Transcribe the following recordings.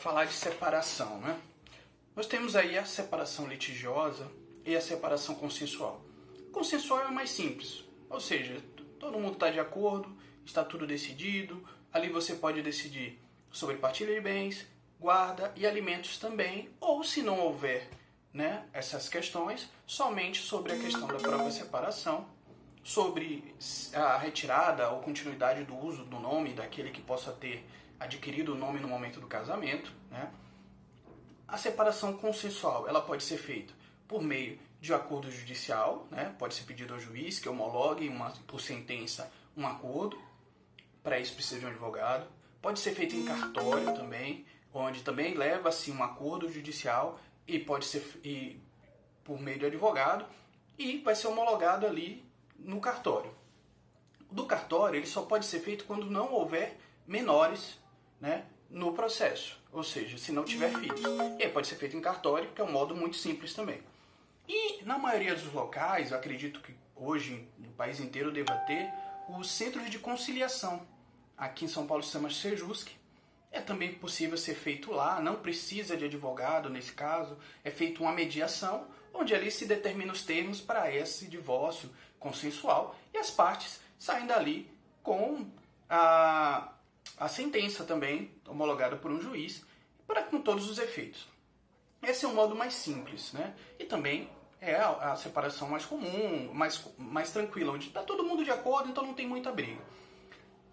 falar de separação, né? Nós temos aí a separação litigiosa e a separação consensual. Consensual é mais simples, ou seja, todo mundo está de acordo, está tudo decidido, ali você pode decidir sobre partilha de bens, guarda e alimentos também, ou se não houver, né, essas questões, somente sobre a questão da própria separação, sobre a retirada ou continuidade do uso do nome daquele que possa ter adquirido o nome no momento do casamento, né? A separação consensual, ela pode ser feita por meio de acordo judicial, né? Pode ser pedido ao juiz que homologue por sentença um acordo. Para isso precisa de um advogado. Pode ser feito em cartório também, onde também leva-se um acordo judicial e pode ser por meio de advogado e vai ser homologado ali no cartório. Do cartório ele só pode ser feito quando não houver menores, né, no processo, ou seja, se não tiver filhos. E aí pode ser feito em cartório, que é um modo muito simples também. E na maioria dos locais, eu acredito que hoje no país inteiro deva ter os centros de conciliação. Aqui em São Paulo se chama Sejusc. É também possível ser feito lá, não precisa de advogado nesse caso, é feita uma mediação, onde ali se determina os termos para esse divórcio consensual e as partes saem dali com a sentença também homologada por um juiz, com todos os efeitos. Esse é o modo mais simples, né? E também é a separação mais comum, mais tranquila, onde está todo mundo de acordo, então não tem muita briga.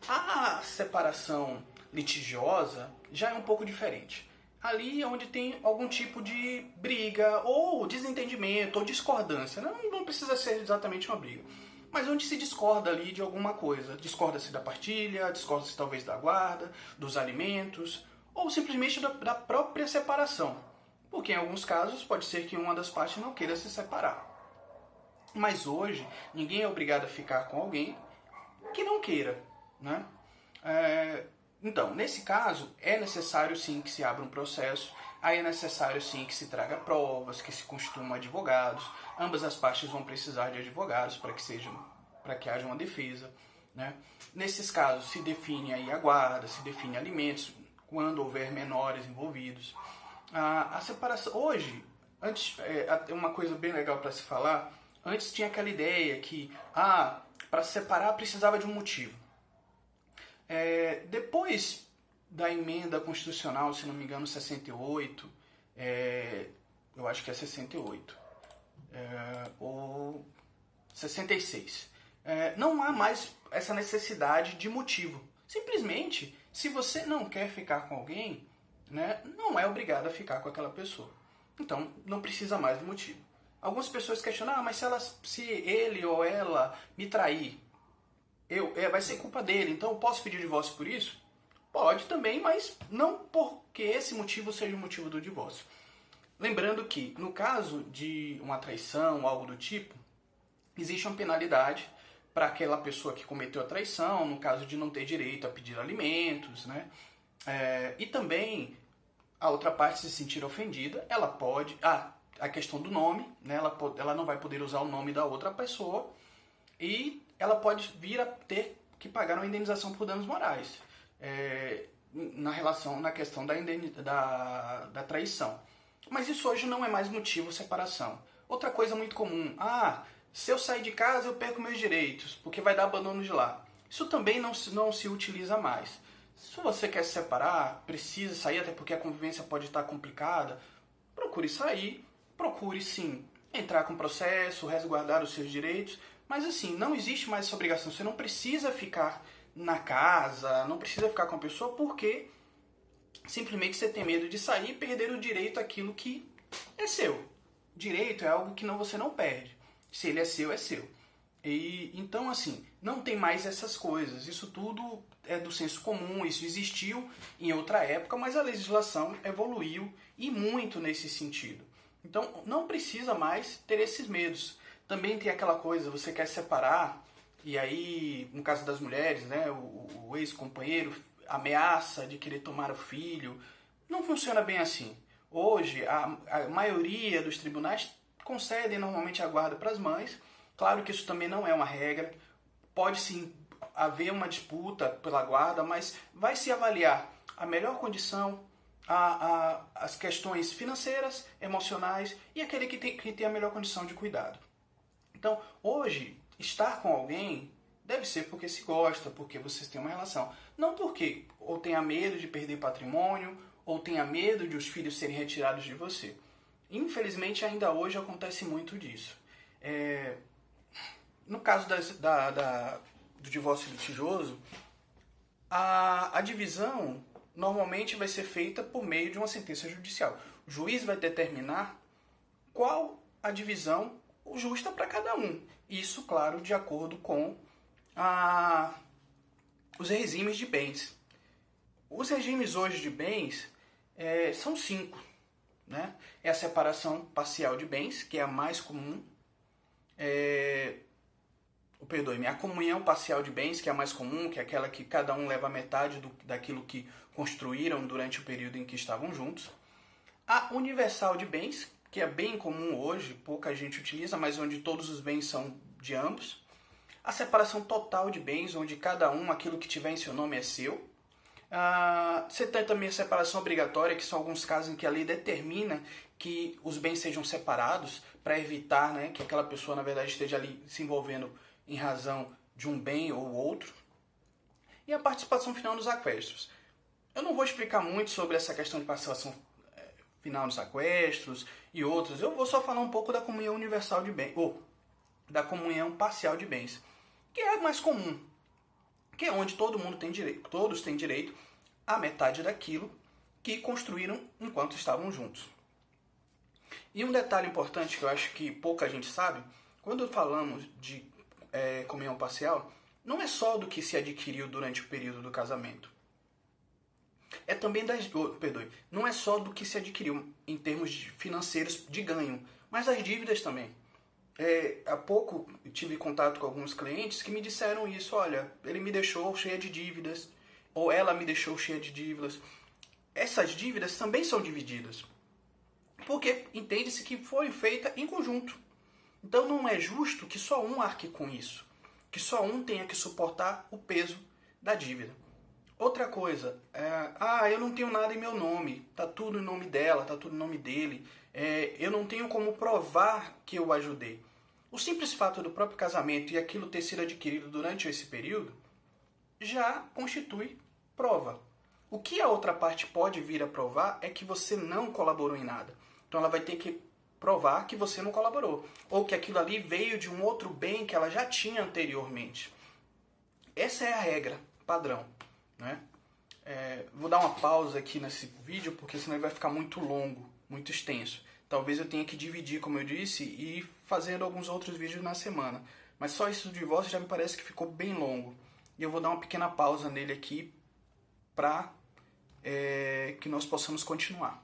A separação litigiosa já é um pouco diferente. Ali é onde tem algum tipo de briga, ou desentendimento, ou discordância. Não precisa ser exatamente uma briga. Mas onde se discorda ali de alguma coisa. Discorda-se da partilha, discorda-se talvez da guarda, dos alimentos, ou simplesmente da própria separação. Porque em alguns casos pode ser que uma das partes não queira se separar. Mas hoje, ninguém é obrigado a ficar com alguém que não queira, né? Então, nesse caso, é necessário sim que se abra um processo, aí é necessário sim que se traga provas, que se constituam advogados, ambas as partes vão precisar de advogados para que haja uma defesa, né? Nesses casos se define aí a guarda, se define alimentos, quando houver menores envolvidos. A separação, hoje, antes, uma coisa bem legal para se falar, antes tinha aquela ideia que, para se separar precisava de um motivo. Depois da emenda constitucional, se não me engano, 68, eu acho que é 68, ou 66, não há mais essa necessidade de motivo. Simplesmente, se você não quer ficar com alguém, né, não é obrigado a ficar com aquela pessoa. Então, não precisa mais do motivo. Algumas pessoas questionam, mas se ele ou ela me trair, vai ser culpa dele, então eu posso pedir divórcio por isso? Pode também, mas não porque esse motivo seja o motivo do divórcio. Lembrando que, no caso de uma traição ou algo do tipo, existe uma penalidade para aquela pessoa que cometeu a traição, no caso de não ter direito a pedir alimentos, né? E também a outra parte se sentir ofendida, ela pode... a questão do nome, né? Ela não vai poder usar o nome da outra pessoa e ela pode vir a ter que pagar uma indenização por danos morais na questão da traição. Mas isso hoje não é mais motivo de separação. Outra coisa muito comum, se eu sair de casa eu perco meus direitos, porque vai dar abandono de lar. Isso também não se utiliza mais. Se você quer se separar, precisa sair, até porque a convivência pode estar complicada, procure sair, procure sim entrar com processo, resguardar os seus direitos, mas assim, não existe mais essa obrigação. Você não precisa ficar na casa, não precisa ficar com a pessoa porque simplesmente você tem medo de sair e perder o direito àquilo que é seu. Direito é algo que você não perde. Se ele é seu, é seu. E então assim, não tem mais essas coisas. Isso tudo é do senso comum, isso existiu em outra época, mas a legislação evoluiu e muito nesse sentido. Então não precisa mais ter esses medos. Também tem aquela coisa, você quer separar, e aí, no caso das mulheres, né, o ex-companheiro ameaça de querer tomar o filho. Não funciona bem assim. Hoje, a maioria dos tribunais concedem normalmente a guarda para as mães. Claro que isso também não é uma regra. Pode sim haver uma disputa pela guarda, mas vai se avaliar a melhor condição, as questões financeiras, emocionais e aquele que tem a melhor condição de cuidado. Então, hoje, estar com alguém deve ser porque se gosta, porque vocês têm uma relação. Não porque ou tenha medo de perder patrimônio, ou tenha medo de os filhos serem retirados de você. Infelizmente, ainda hoje acontece muito disso. No caso do divórcio litigioso, a divisão normalmente vai ser feita por meio de uma sentença judicial. O juiz vai determinar qual a divisão justa para cada um. Isso, claro, de acordo com os regimes de bens. Os regimes hoje de bens são 5. Né? É a separação parcial de bens, que é a mais comum. A comunhão parcial de bens, que é a mais comum, que é aquela que cada um leva metade daquilo que construíram durante o período em que estavam juntos. A universal de bens, que é bem comum hoje, pouca gente utiliza, mas onde todos os bens são de ambos. A separação total de bens, onde cada um, aquilo que tiver em seu nome é seu. Você tem também a separação obrigatória, que são alguns casos em que a lei determina que os bens sejam separados para evitar, né, que aquela pessoa, na verdade, esteja ali se envolvendo em razão de um bem ou outro. E a participação final nos aquestos. Eu não vou explicar muito sobre essa questão de participação final nos aquestos e outros. Eu vou só falar um pouco da comunhão universal de bens, ou da comunhão parcial de bens, que é a mais comum, que é onde todo mundo tem direito, todos têm direito à metade daquilo que construíram enquanto estavam juntos. E um detalhe importante que eu acho que pouca gente sabe, quando falamos de comunhão parcial, não é só do que se adquiriu durante o período do casamento. É também não é só do que se adquiriu em termos financeiros de ganho, mas as dívidas também. Há pouco eu tive contato com alguns clientes que me disseram isso, olha, ele me deixou cheia de dívidas, ou ela me deixou cheia de dívidas. Essas dívidas também são divididas, porque entende-se que foi feita em conjunto. Então não é justo que só um arque com isso, que só um tenha que suportar o peso da dívida. Outra coisa, eu não tenho nada em meu nome, tá tudo em nome dela, tá tudo em nome dele, eu não tenho como provar que eu ajudei. O simples fato do próprio casamento e aquilo ter sido adquirido durante esse período já constitui prova. O que a outra parte pode vir a provar é que você não colaborou em nada. Então ela vai ter que provar que você não colaborou, ou que aquilo ali veio de um outro bem que ela já tinha anteriormente. Essa é a regra padrão. Né? Vou dar uma pausa aqui nesse vídeo, porque senão ele vai ficar muito longo, muito extenso. Talvez eu tenha que dividir, como eu disse, e ir fazendo alguns outros vídeos na semana. Mas só isso do divórcio já me parece que ficou bem longo. E eu vou dar uma pequena pausa nele aqui para que nós possamos continuar.